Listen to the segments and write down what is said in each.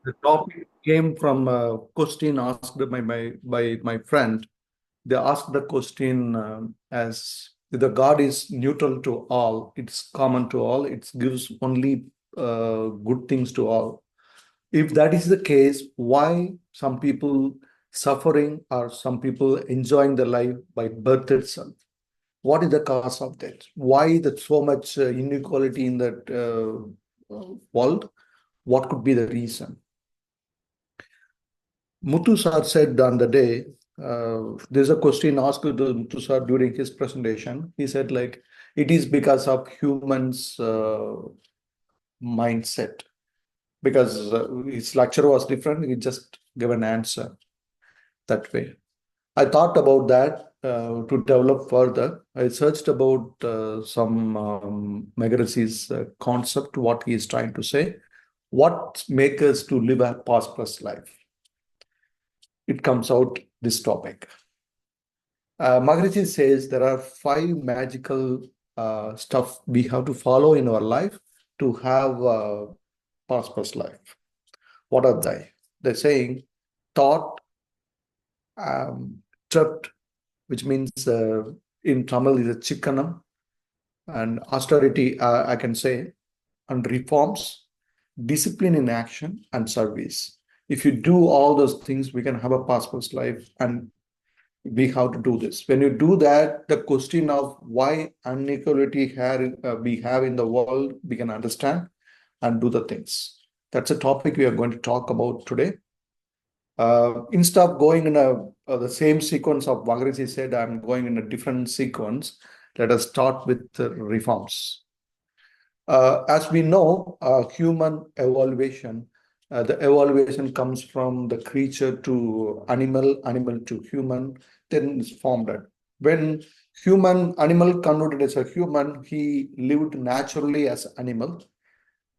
The topic came from a question asked by my friend. They asked the question as the God is neutral to all, it's common to all, it gives only good things to all. If that is the case, why some people suffering or some people enjoying the life by birth itself? What is the cause of that? Why that so much inequality in that world? What could be the reason? Muthu sir said on the day, there's a question asked to Muthu sir during his presentation. He said, like, it is because of humans' mindset. Because his lecture was different, he just gave an answer that way. I thought about that to develop further. I searched about some Megaresi's concept, what he is trying to say. What makes us to live a prosperous life? It comes out this topic. Maharishi says there are five magical stuff we have to follow in our life to have a prosperous life. What are they? They're saying thought, thrift, which means in Tamil is a chikkanam, and austerity, I can say, and reforms, discipline in action, and service. If you do all those things, we can have a prosperous life, and we have to do this. When you do that, the question of why inequality we have in the world, we can understand and do the things. That's a topic we are going to talk about today. Instead of going in the same sequence of Vagrisi said, I'm going in a different sequence. Let us start with reforms. As we know, human evaluation, the evaluation comes from the creature to animal, animal to human, then is formed. When animal converted as a human, he lived naturally as animal,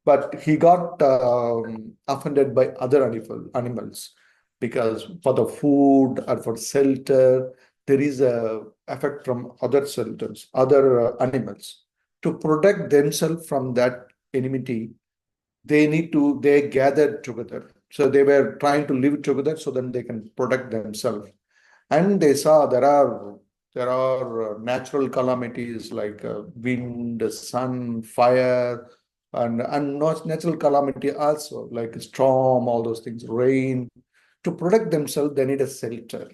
but he got offended by other animals because for the food or for shelter, there is a effect from other shelters, other animals. To protect themselves from that enmity, they gathered together. So they were trying to live together so that they can protect themselves. And they saw there are natural calamities like wind, sun, fire, and natural calamity also like storm, all those things, rain. To protect themselves, they need a shelter.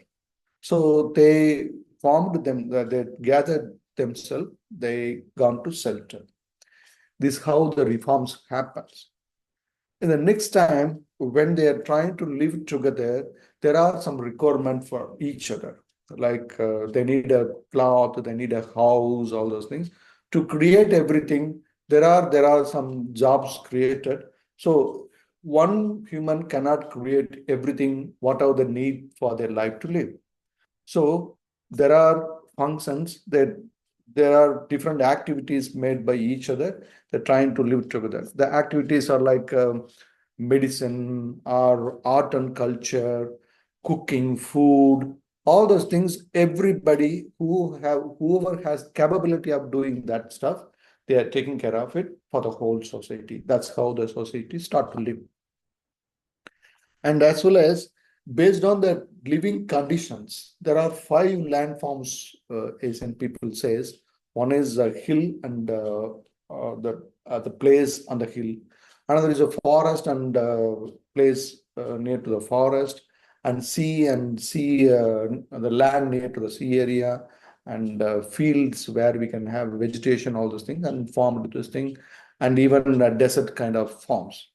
So they they gathered themselves, they gone to shelter. This is how the reforms happens. In the next time, when they are trying to live together, there are some requirement for each other. Like they need a cloth, they need a house, all those things. To create everything, there are some jobs created. So one human cannot create everything, whatever the need for their life to live. So there are functions that there are different activities made by each other. They're trying to live together. The activities are like medicine or art and culture, cooking, food, all those things. Everybody whoever has capability of doing that stuff, they are taking care of it for the whole society. That's how the society start to live. And as well as based on the living conditions, there are five landforms, Asian people says. One is a hill and the place on the hill. Another is a forest and place near to the forest, and sea, the land near to the sea area, and fields where we can have vegetation, all those things, and formed this thing, and even desert kind of forms.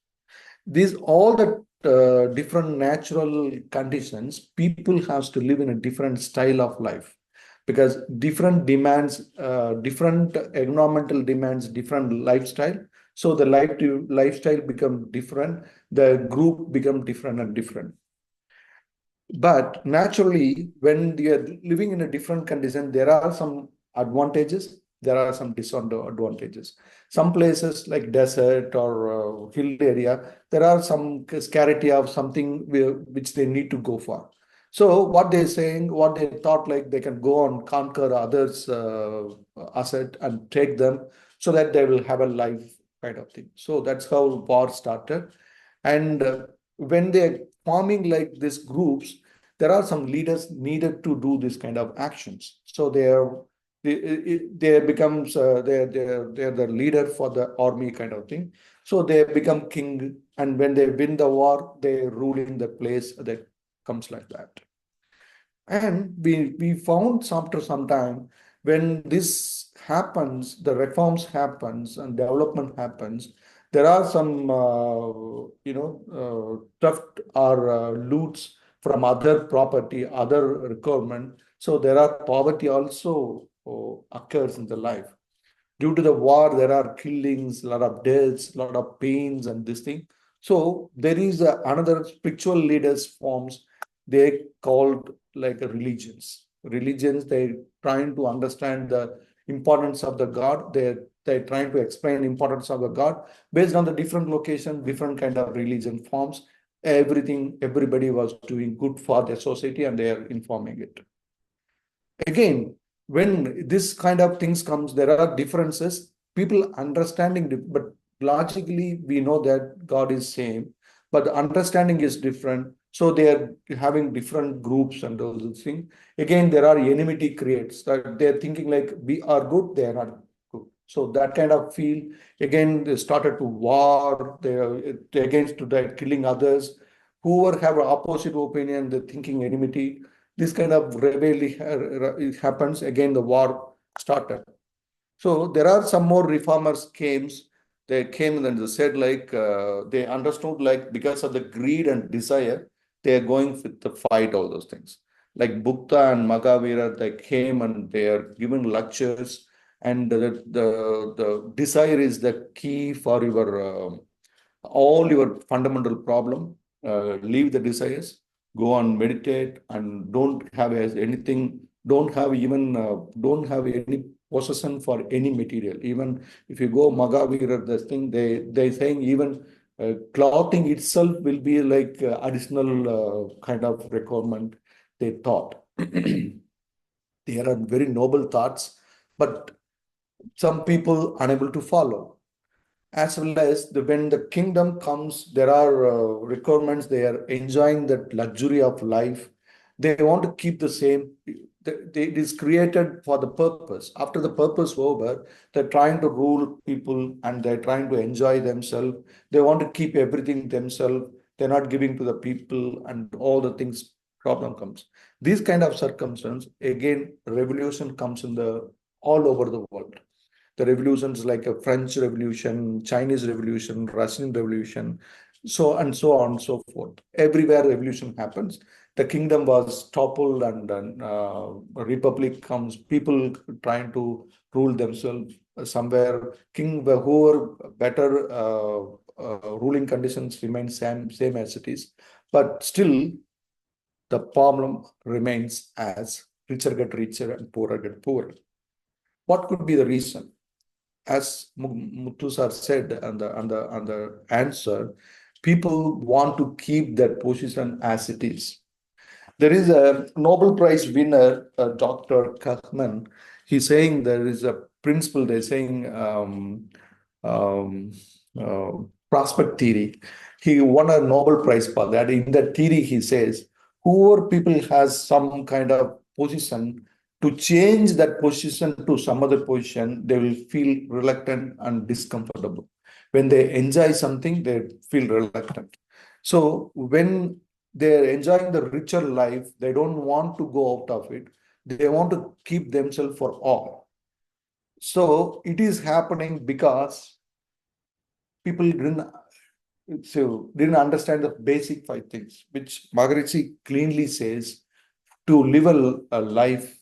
These all the different natural conditions, people have to live in a different style of life because different demands, different environmental demands, different lifestyle. So the lifestyle become different, the group become different and different. But naturally, when they are living in a different condition, there are some advantages, there are some disadvantages. Some places like desert or hill area, there are some scarcity of something which they need to go for. So what they're saying, what they thought like they can go and conquer others' asset and take them so that they will have a life kind of thing. So that's how war started. And when they're forming like these groups, there are some leaders needed to do this kind of actions. So they becomes they're the leader for the army kind of thing. So they become king, and when they win the war, they rule in the place that comes like that. And we found after some time, when this happens, the reforms happens and development happens, there are some theft or loots from other property, other requirement. So there are poverty also occurs in the life. Due to the war, there are killings, a lot of deaths, a lot of pains, and this thing. So there is another spiritual leaders forms. They called like a religions. Religions, they trying to understand the importance of the God. They trying to explain importance of the God based on the different location, different kind of religion forms. Everything, everybody was doing good for the society, and they are informing it. Again, when this kind of things comes, there are differences, people understanding, but logically we know that God is same, but the understanding is different. So they are having different groups and those things. Again, there are enmity creates that they're thinking like we are good, they are not good. So that kind of feel, again, they started to war, they against to that killing others. Whoever have an opposite opinion, they're thinking enmity. This kind of rebellion happens, again the war started. So there are some more reformers came. They came and they said like they understood like because of the greed and desire, they are going with the fight, all those things. Like Buddha and Mahavira, they came and they are given lectures, and the desire is the key for your all your fundamental problem. Leave the desires, go and meditate, and don't have anything, don't have any possession for any material. Even if you go Magavira, this thing, they saying even clothing itself will be like additional kind of requirement, they thought. They are very noble thoughts, but some people unable to follow. As well as when the kingdom comes, there are requirements. They are enjoying that luxury of life. They want to keep the same. It is created for the purpose. After the purpose over, they're trying to rule people and they're trying to enjoy themselves. They want to keep everything themselves. They're not giving to the people, and all the things problem comes. These kind of circumstances, again, revolution comes in the all over the world. The revolutions like a French Revolution, Chinese Revolution, Russian Revolution, so and so on and so forth. Everywhere revolution happens, the kingdom was toppled, and a republic comes. People trying to rule themselves somewhere. King, whoever better ruling conditions remain same as it is, but still the problem remains as richer get richer and poorer get poorer. What could be the reason? As Muthu sir said on the answer, people want to keep their position as it is. There is a Nobel Prize winner, Dr. Kahneman. He's saying there is a principle. They're saying um, uh, prospect theory. He won a Nobel Prize for that. In that theory, he says, whoever people has some kind of position, to change that position to some other position, they will feel reluctant and discomfortable. When they enjoy something, they feel reluctant. So when they're enjoying the richer life, they don't want to go out of it. They want to keep themselves for all. So it is happening because people didn't understand the basic five things, which Maharishi cleanly says to live a life.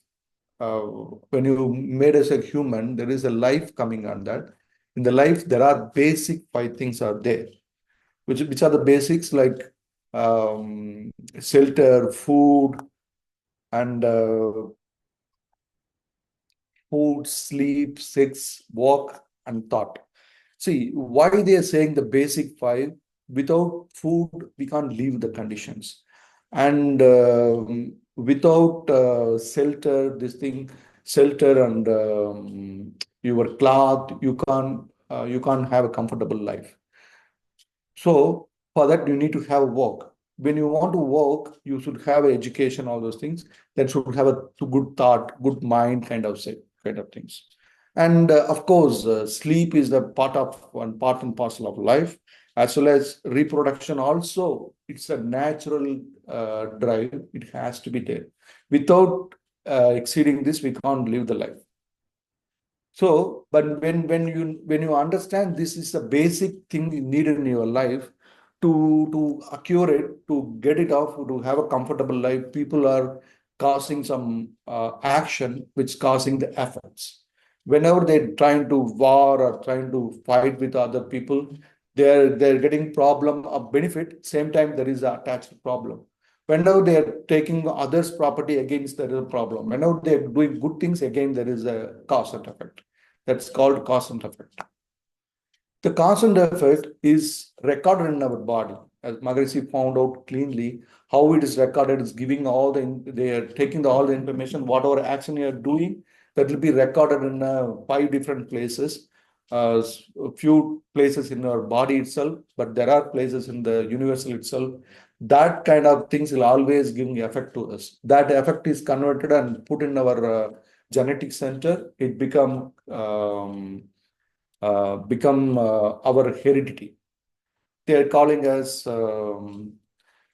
When you made as a human, there is a life coming on that. In the life, there are basic five things are there, which are the basics like shelter, food, and food, sleep, sex, walk, and thought. See, why they are saying the basic five? Without food, we can't leave the conditions. And without shelter and your cloth, you can't have a comfortable life. So For that, you need to have work. When you want to work, you should have education, all those things. That should have a good thought, good mind, kind of things. And of course, sleep is the part and parcel of life, as well as reproduction. Also, it's a natural drive. It has to be there. Without exceeding this, we can't live the life. So, but when you understand this is a basic thing you need in your life to acquire it, to get it off, to have a comfortable life, people are causing some action which causing the effects. Whenever they're trying to war or trying to fight with other people, they're getting problem of benefit. Same time there is a attached problem. Whenever they are taking others' property against, there is a problem. Whenever they are doing good things, again there is a cause and effect. That's called cause and effect. The cause and effect is recorded in our body. As Maharishi found out cleanly, how it is recorded is giving they are taking all the information, whatever action you are doing, that will be recorded in 5 different places. A few places in our body itself, but there are places in the universal itself. That kind of things will always give effect to us. That effect is converted and put in our genetic center. It become our heredity. They are calling us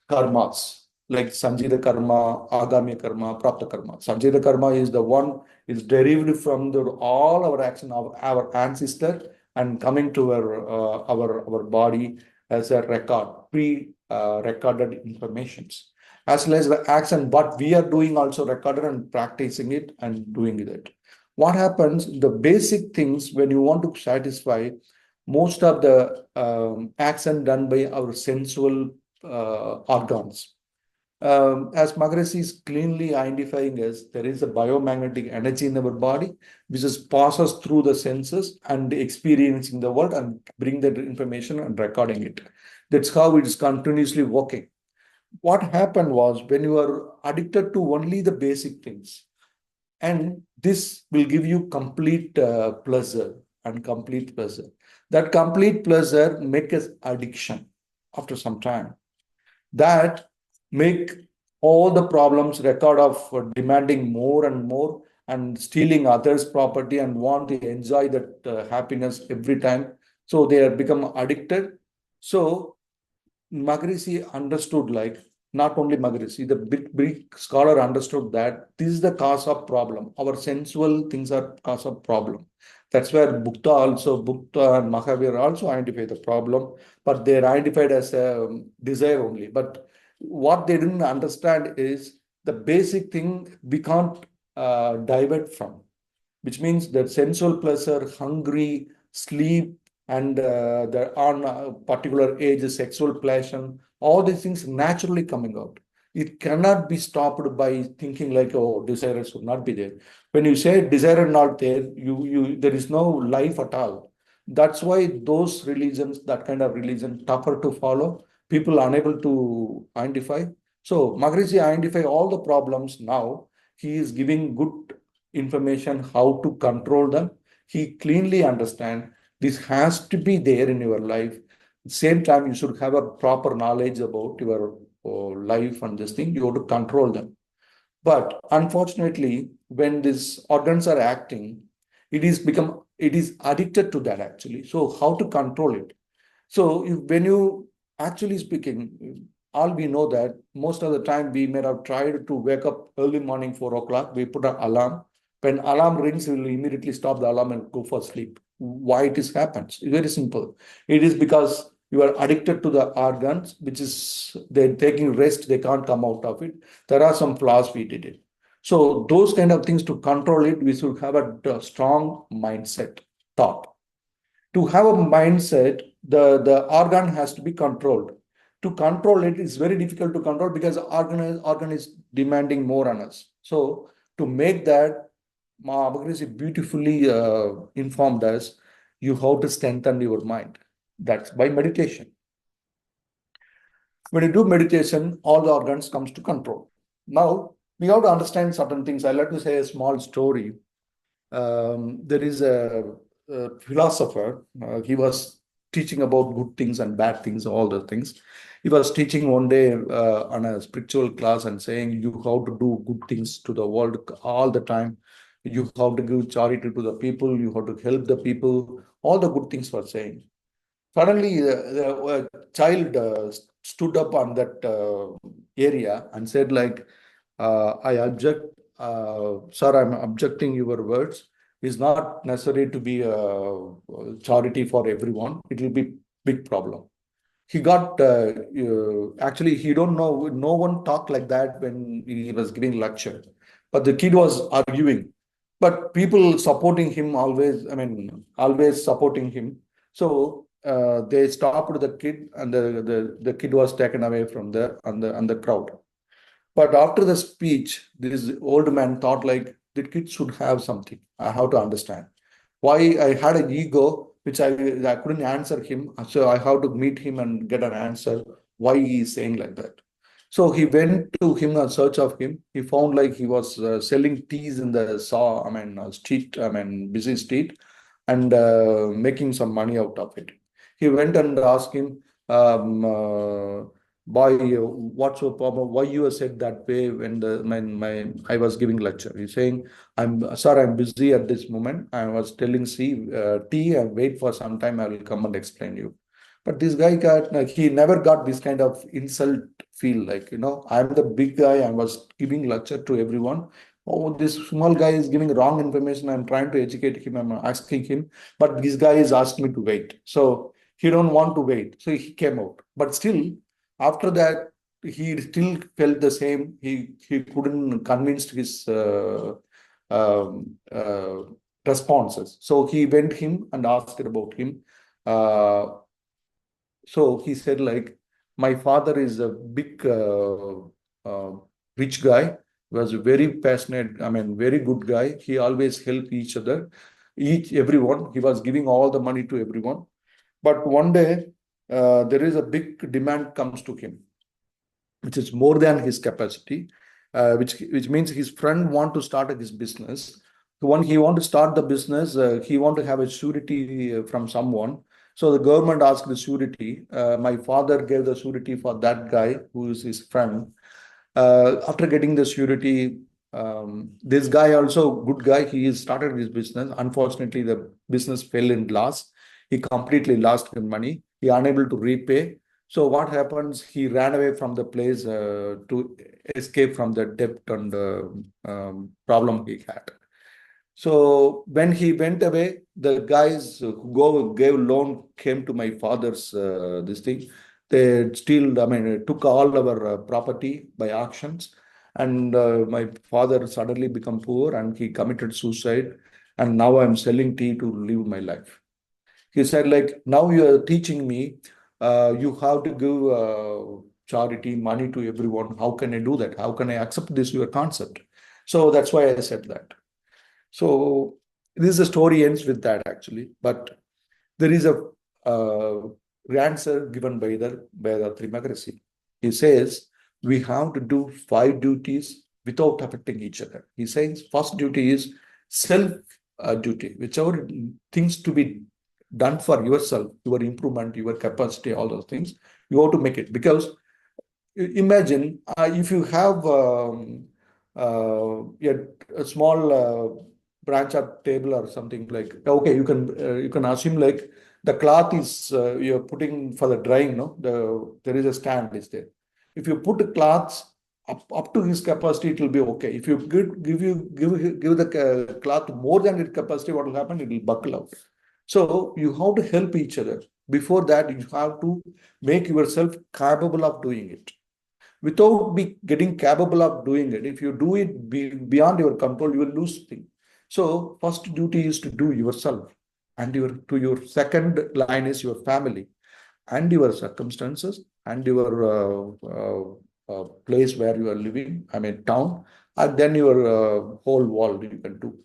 karmas, like Sanjita karma, Agami karma, Prapta karma. Sanjita karma is the one is derived from all our action of our ancestor and coming to our body as a record, recorded informations. As well as the action, what we are doing also recorded and practicing it and doing it. What happens, the basic things when you want to satisfy most of the action done by our sensual organs. As Maharishi is cleanly identifying as there is a biomagnetic energy in our body, which is passes through the senses and experiencing the world and bring that information and recording it. That's how it is continuously working. What happened was when you are addicted to only the basic things, and this will give you complete pleasure and complete pleasure. That complete pleasure makes us addiction after some time. That make all the problems record of demanding more and more and stealing others' property and want to enjoy that happiness every time. So they are become addicted. So Maharishi understood, like not only Maharishi, the big scholar understood that this is the cause of problem. Our sensual things are cause of problem. That's where Bukta and Mahavir also identify the problem, but they're identified as a desire only. But what they didn't understand is the basic thing we can't divert from, which means that sensual pleasure, hungry, sleep, and the on a particular age, sexual pleasure, all these things naturally coming out. It cannot be stopped by thinking like, oh, desire should not be there. When you say desire not there, there is no life at all. That's why those religions, that kind of religion, tougher to follow, people unable to identify. So Maharishi identify all the problems now. He is giving good information how to control them. He cleanly understand this has to be there in your life. Same time, you should have a proper knowledge about your life and this thing. You have to control them. But unfortunately, when these organs are acting, it is addicted to that actually. So how to control it? So when you actually speaking, all we know that most of the time we may have tried to wake up early morning 4 o'clock. We put an alarm. When alarm rings, we will immediately stop the alarm and go for sleep. Why it is happens? It's very simple. It is because you are addicted to the organs, which is they're taking rest. They can't come out of it. There are some flaws we did it. So those kind of things to control it, we should have a strong mindset thought. To have a mindset, the organ has to be controlled. To control it is very difficult to control because the organ is demanding more on us. So to make that, Maharishi beautifully informed us, you have to strengthen your mind. That's by meditation. When you do meditation, all the organs comes to control. Now we have to understand certain things. I like to say a small story. There is a philosopher. He was teaching about good things and bad things, all the things. He was teaching one day on a spiritual class and saying, you have to do good things to the world all the time. You have to give charity to the people. You have to help the people. All the good things were saying. Suddenly, the child stood up on that area and said, like, I object, sir, I'm objecting your words. It's not necessary to be charity for everyone. It will be big problem. He got actually he don't know, no one talked like that when he was giving lecture, but the kid was arguing, but people supporting him always, I mean, always supporting him. So they stopped the kid, and the kid was taken away from the on the crowd. But after the speech, this old man thought, like, the kid should have something. I have to understand why. I had an ego which I couldn't answer him. So I have to meet him and get an answer why he is saying like that. So he went to him in search of him. He found, like, he was selling teas in the street, I mean, busy street, and making some money out of it. He went and asked him, boy, what's your problem? Why you said that way when my I was giving lecture? He's saying, I'm busy at this moment. I was telling, see, tea, and wait for some time. I will come and explain you. But this guy got, like, he never got this kind of insult feel, like, I'm the big guy. I was giving lecture to everyone. Oh, this small guy is giving wrong information. I'm trying to educate him. I'm asking him, but this guy is asking me to wait. So he don't want to wait. So he came out. But still, after that, he still felt the same. He couldn't convince his um, uh, responses. So he went him and asked about him. Uh, so he said, like, my father is a big uh, rich guy, was very passionate, I mean, very good guy. He always helped each other, everyone. He was giving all the money to everyone. But one day, there is a big demand comes to him, which is more than his capacity, which means his friend want to start his business. When he want to start the business, he want to have a surety from someone. So the government asked the surety. My father gave the surety for that guy who is his friend. After getting the surety, this guy also good guy. He started his business. Unfortunately, the business fell in loss. He completely lost his money. He unable to repay. So what happens? He ran away from the place to escape from the debt and problem he had. So when he went away, the guys who gave loan came to my father's this thing. They still, I mean, took all our property by auctions, and my father suddenly become poor and he committed suicide. And now I'm selling tea to live my life. He said, like, now you are teaching me, you have to give charity, money to everyone. How can I do that? How can I accept this your concept? So that's why I said that. So this the story ends with that, actually. But there is a answer given by the Trimagasi. He says we have to do 5 duties without affecting each other. He says first duty is self duty, whichever things to be done for yourself, your improvement, your capacity, all those things, you have to make it. Because imagine if you have a small branch up table or something, like, okay, you can assume, like, the cloth is you're putting for the drying, no, there is a stand is there. If you put the cloths up to his capacity, it will be okay. If you give the cloth more than its capacity, what will happen? It will buckle out. So you have to help each other. Before that, you have to make yourself capable of doing it. Without getting capable of doing it, if you do it beyond your control, you will lose things. So first duty is to do yourself, and your second line is your family and your circumstances and your place where you are living, I mean, town, and then your whole world you can do.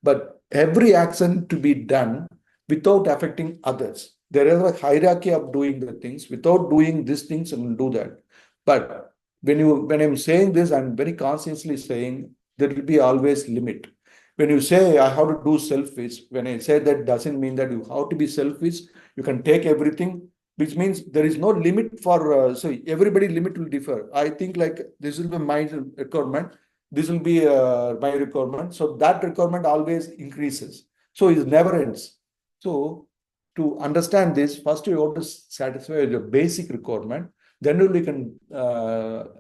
But every action to be done without affecting others. There is a hierarchy of doing the things. Without doing these things, and do that. But when I'm saying this, I'm very consciously saying there will be always limit. When you say I have to do selfish, when I say that doesn't mean that you have to be selfish. You can take everything, which means there is no limit for, so everybody limit will differ. I think like this will be my requirement, this will be my requirement. So that requirement always increases. So it never ends. So to understand this, first you have to satisfy your basic requirement, then only you can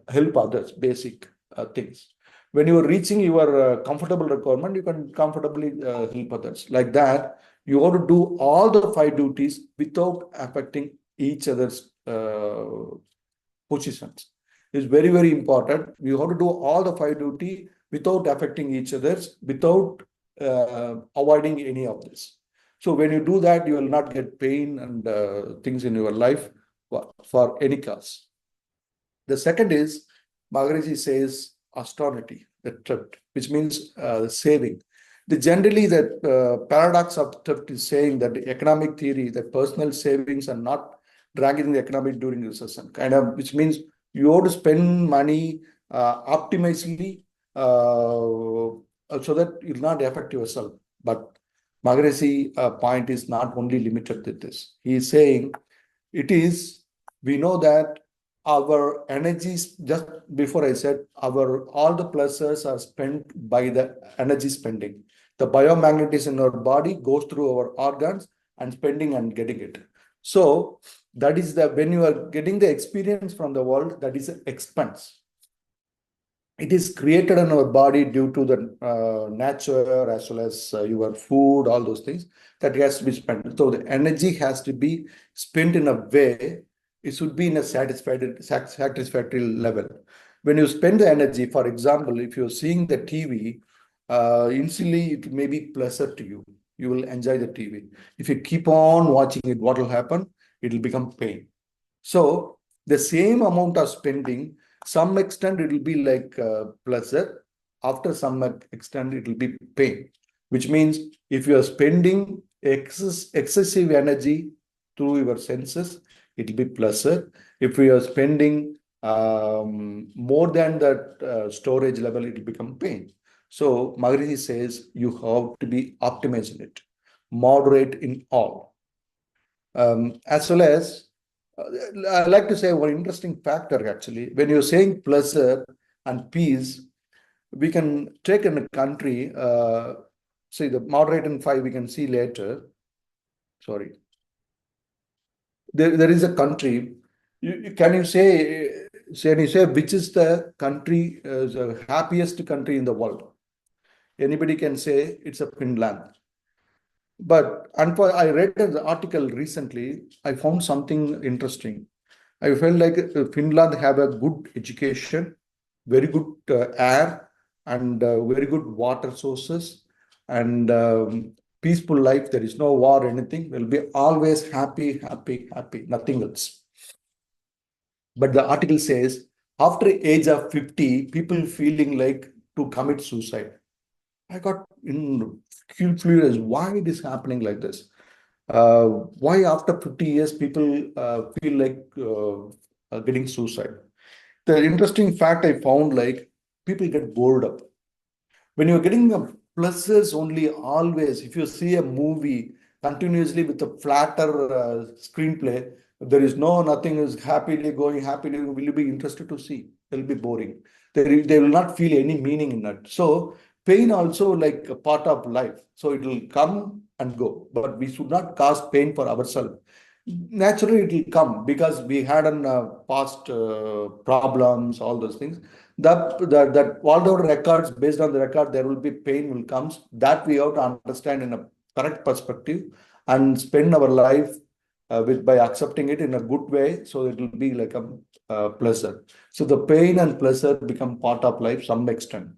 help others, basic things. When you are reaching your comfortable requirement, you can comfortably help others. Like that, you have to do all the five duties without affecting each other's positions. It's very, very important. You have to do all the five duty without affecting each other's, without avoiding any of this. So when you do that, you will not get pain and things in your life for any cause. The second is, Maharishi says austerity, the thrift, which means saving. Generally, the paradox of thrift is saying that the economic theory, that personal savings are not dragging the economy during recession, kind of, which means you have to spend money optimally so that it will not affect yourself. But Maharishi point is not only limited to this. He is saying it is, we know that our energies, just before I said, our all the pleasures are spent by the energy spending. The biomagnetism in our body goes through our organs and spending and getting it. So that is the, when you are getting the experience from the world, that is an expense. It is created in our body due to the nature as well as your food, all those things that has to be spent. So the energy has to be spent in a way, it should be in a satisfactory level. When you spend the energy, for example, if you're seeing the TV, instantly it may be pleasure to you. You will enjoy the TV. If you keep on watching it, what will happen? It will become pain. So the same amount of spending, some extent it will be like pleasure. After some extent, it will be pain. Which means if you are spending excessive energy through your senses, it will be pleasure. If we are spending more than that storage level, it will become pain. So Maharishi says you have to be optimized in it, moderate in all. As well as, I like to say one interesting factor actually, when you're saying pleasure and peace, we can take in a country, see the moderate and five, we can see later. Sorry. There is a country, can you say which is the country, the happiest country in the world? Anybody can say it's a Finland. But I read an article recently, I found something interesting. I felt like Finland have a good education, very good air, and very good water sources, and peaceful life. There is no war, anything. Will be always happy, happy, happy, nothing else. But the article says after age of 50, people feeling like to commit suicide. I got curious why it is happening like this. Why after 50 years people feel like getting suicide? The interesting fact I found, like, people get bored up. When you're getting the pluses only always, if you see a movie continuously with a flatter screenplay, there is no nothing is happily going, happily, will you be interested to see? They'll be boring. They will not feel any meaning in that. So pain also like a part of life. So it will come and go, but we should not cause pain for ourselves. Naturally, it will come because we had an past problems, all those things. That all the records, based on the record, there will be pain will comes. That we have to understand in a correct perspective and spend our life with by accepting it in a good way. So it will be like a pleasure. So the pain and pleasure become part of life some extent.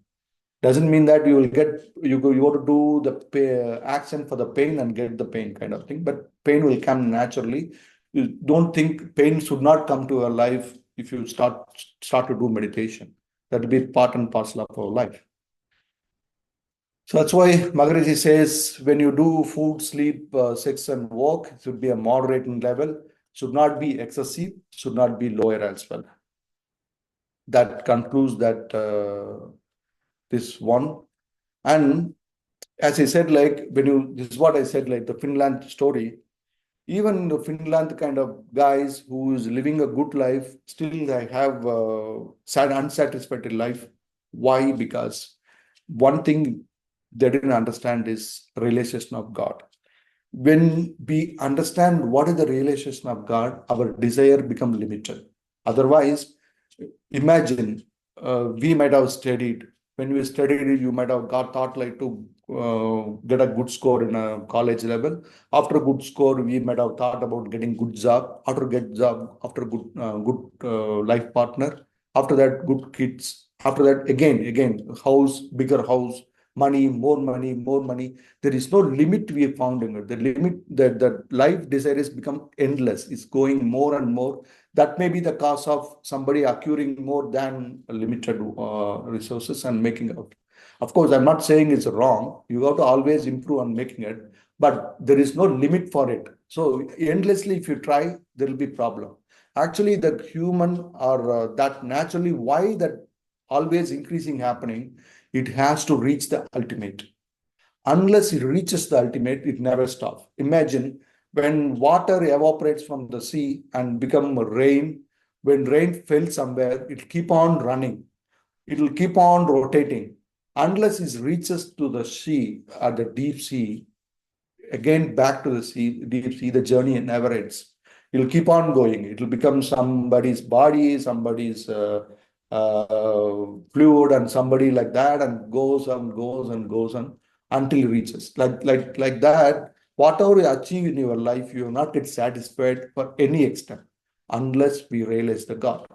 Doesn't mean that you will get you want to do the action for the pain and get the pain kind of thing, but pain will come naturally. You don't think pain should not come to your life if you start to do meditation. That will be part and parcel of our life. So that's why Maharishi says when you do food, sleep, sex, and work, it should be a moderate level, should not be excessive, should not be lower as well. That concludes that this one. And as I said, like when you, this is what I said, like the Finland story. Even the Finland kind of guys who is living a good life, still they have sad, unsatisfied life. Why? Because one thing they didn't understand is realization of God. When we understand what is the realization of God, our desire become limited. Otherwise, imagine we might have studied. When we studied, you might have got thought like to get a good score in a college level. After a good score, we might have thought about getting good job. After get job, after good life partner. After that, good kids. After that, again, house, bigger house, money, more money, more money. There is no limit we have found in it. The limit that the life desire has become endless. It's going more and more. That may be the cause of somebody acquiring more than limited resources and making out. Of course, I'm not saying it's wrong. You have to always improve on making it, but there is no limit for it. So endlessly, if you try, there will be problem. Actually, the human or that naturally, why that always increasing happening, it has to reach the ultimate. Unless it reaches the ultimate, it never stops. Imagine when water evaporates from the sea and become rain, when rain fell somewhere, it'll keep on running. It'll keep on rotating. Unless it reaches to the sea, at the deep sea, again back to the sea, deep sea, the journey never ends. It'll keep on going. It'll become somebody's body, somebody's fluid, and somebody like that, and goes and goes and goes on until it reaches. Like that, whatever you achieve in your life, you will not get satisfied for any extent unless we realize the God.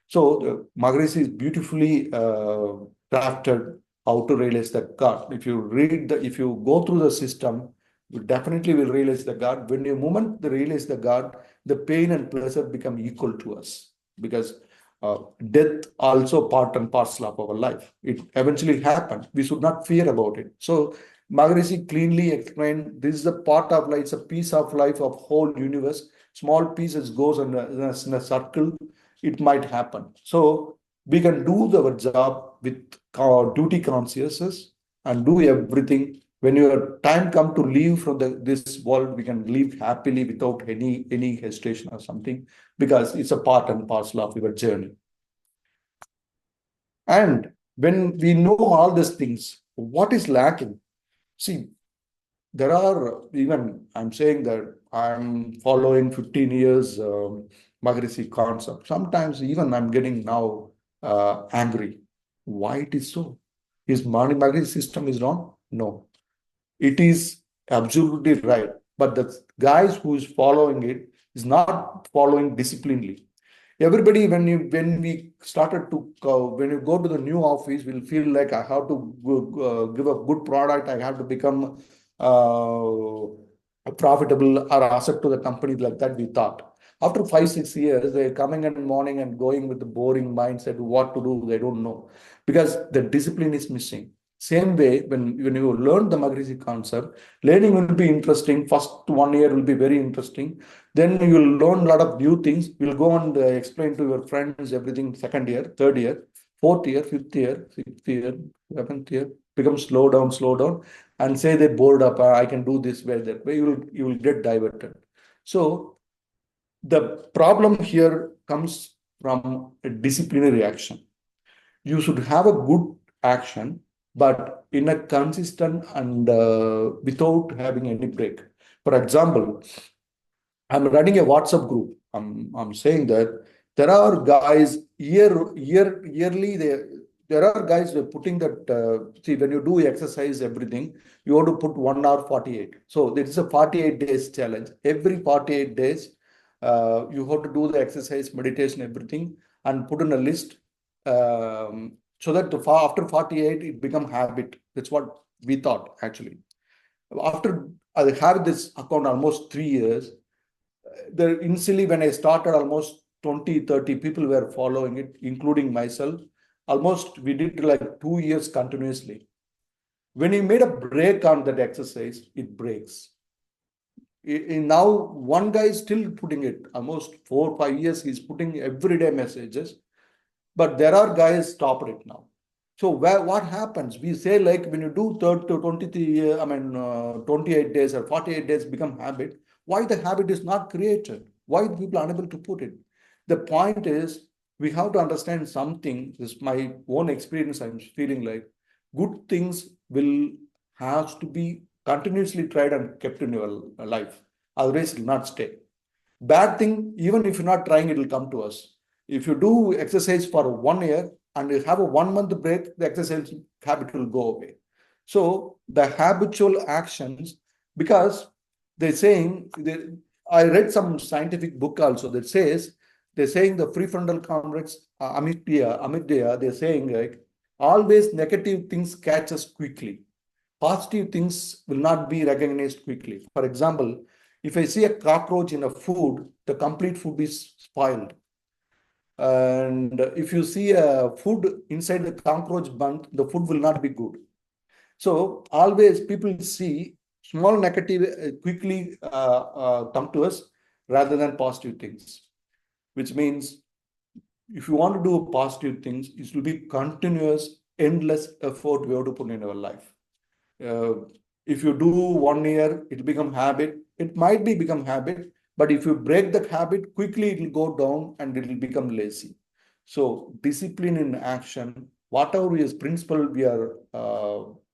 So Maharishi is beautifully crafted how to realize that God. If you go through the system, you definitely will realize the God. When you moment the realize the God, the pain and pleasure become equal to us because uh, death also part and parcel of our life. It eventually happens. We should not fear about it. So Maharishi cleanly explained this is a part of life. It's a piece of life of whole universe. Small pieces goes in a circle, it might happen. So we can do our job with duty consciousness and do everything. When your time come to leave from this world, we can leave happily without any hesitation or something because it's a part and parcel of your journey. And when we know all these things, what is lacking? See, there are even I'm saying that I'm following 15 years Maharishi concept. Sometimes even I'm getting now angry. Why it is so? Is Maharishi system is wrong? No, it is absolutely right. But the guys who is following it is not following disciplinedly. Everybody, when we started to when you go to the new office, will feel like I have to give a good product. I have to become profitable or asset to the company like that. We thought after 5 6 years, they're coming in the morning and going with the boring mindset. What to do? They don't know because the discipline is missing. Same way, when you learn the Maharishi concept, learning will be interesting. First 1 year will be very interesting. Then you will learn a lot of new things. You'll go and explain to your friends everything. Second year, third year, fourth year, fifth year, sixth year, 11th year. Become slow down, and say they bored up. I can do this way, that way. You will get diverted. So the problem here comes from a disciplinary action. You should have a good action, but in a consistent and without having any break. For example, I'm running a WhatsApp group. I'm saying that there are guys yearly there are guys who are putting that see when you do exercise everything you have to put 1 hour 48. So there is a 48 days challenge. Every 48 days you have to do the exercise, meditation, everything, and put in a list so that after 48 it become habit. That's what we thought actually. After I have this account almost 3 years, initially when I started, almost 20, 30 people were following it, including myself. Almost we did like 2 years continuously. When he made a break on that exercise, it breaks. Now one guy is still putting it, almost 4 5 years, he's putting everyday messages, but there are guys stopped it now. So what happens? We say like when you do 30 to 23, 28 days or 48 days become habit. why the habit is not created, why people are unable to put it. The point is, we have to understand something. This is my own experience. I'm feeling like good things will have to be continuously tried and kept in your life. Otherwise, it will not stay. Bad thing, even if you're not trying, it will come to us. If you do exercise for 1 year and you have a 1 month break, the exercise habit will go away. So the habitual actions, because they're saying, I read some scientific book also that says, they're saying the prefrontal cortex, amygdala, they're saying like always negative things catch us quickly. Positive things will not be recognized quickly. For example, if I see a cockroach in a food, the complete food is spoiled. And if you see a food inside the cockroach bun, the food will not be good. So always people see small negative quickly come to us rather than positive things, which means if you want to do positive things, it will be continuous, endless effort we have to put in our life. Uh, if you do 1 year, it will become habit. It might be become habit, but if you break the habit quickly, it will go down and it will become lazy. So discipline in action, whatever is principle we are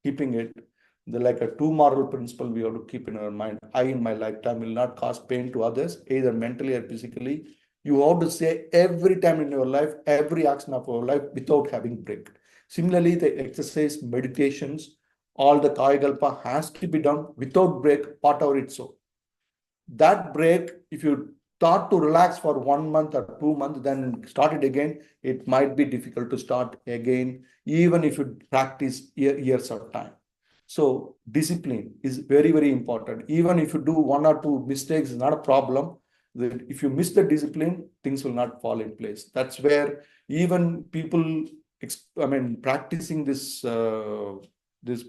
keeping it, the like a two moral principle we have to keep in our mind. I in my lifetime will not cause pain to others, either mentally or physically. You have to say every time in your life, every action of your life without having break. Similarly, the exercise, meditations, all the Kayakalpa has to be done without break, whatever it's so. That break, if you start to relax for 1 month or 2 months, then start it again, it might be difficult to start again, even if you practice years of time. So discipline is very, very important. Even if you do 1 or 2 mistakes, it's not a problem. If you miss the discipline, things will not fall in place. That's where even people, practicing this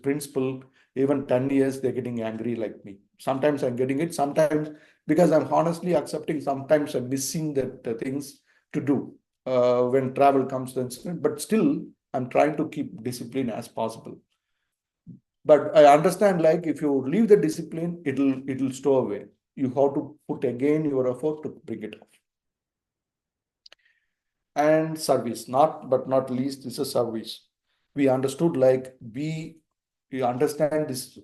principle, even 10 years, they're getting angry like me. Sometimes I'm getting it, sometimes because I'm honestly accepting, sometimes I'm missing that things to do when travel comes to incident, but still I'm trying to keep discipline as possible. But I understand, like if you leave the discipline, it'll stow away. You have to put again your effort to bring it off. And service, not least, is a service. We understood, like we understand this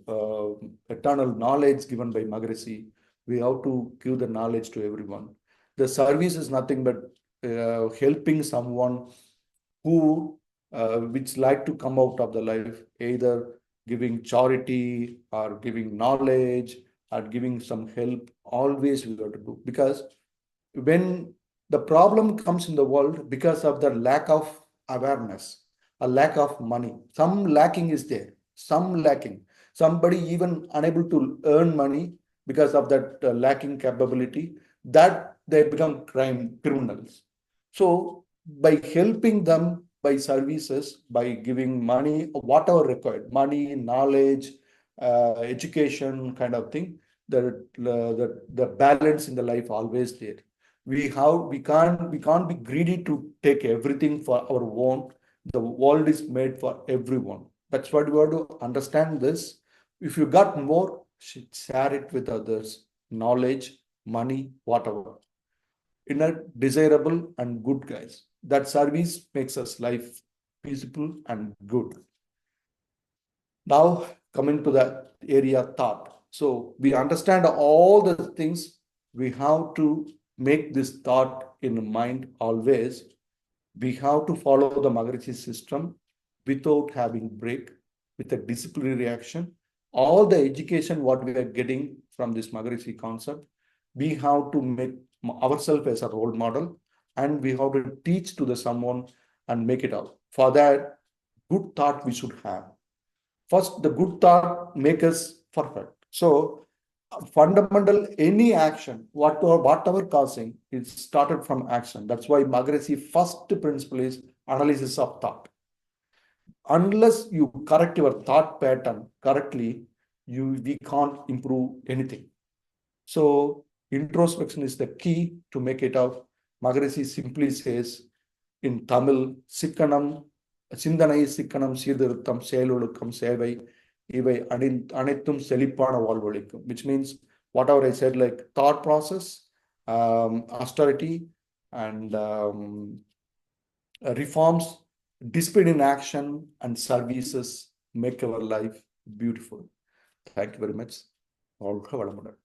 eternal knowledge given by Maharishi. We have to give the knowledge to everyone. The service is nothing but helping someone who which like to come out of the life, either giving charity or giving knowledge or giving some help. Always we have to do, because when the problem comes in the world because of the lack of awareness, a lack of money, some lacking is there, some lacking, somebody even unable to earn money because of that lacking capability, that they become criminals. So by helping them by services, by giving money, whatever required, money, knowledge, education kind of thing, the balance in the life always there. We can't be greedy to take everything for our own. The world is made for everyone. That's what we have to understand this. If you got more, share it with others. Knowledge, money, whatever. In a desirable and good guys. That service makes us life peaceful and good. Now coming to the area thought. So we understand all the things. We have to make this thought in mind always. We have to follow the Maharishi system without having break, with a disciplinary action. All the education what we are getting from this Maharishi concept, we have to make ourselves as a role model, and we have to teach to the someone and make it out. For that, good thought we should have. First, the good thought make us perfect. So fundamental any action, whatever causing, it started from action. That's why Maharishi first principle is analysis of thought. Unless you correct your thought pattern correctly, we can't improve anything. So introspection is the key to make it out. Maharishi simply says in Tamil, Sikkanam, Sindanai Sikkanam Sirdiruttam Selolukam Sevai Ivai Anithum Selipana Valvolikum, which means whatever I said, like thought process, austerity, and reforms, discipline in action, and services make our life beautiful. Thank you very much. வாழ்க வளமுடன்.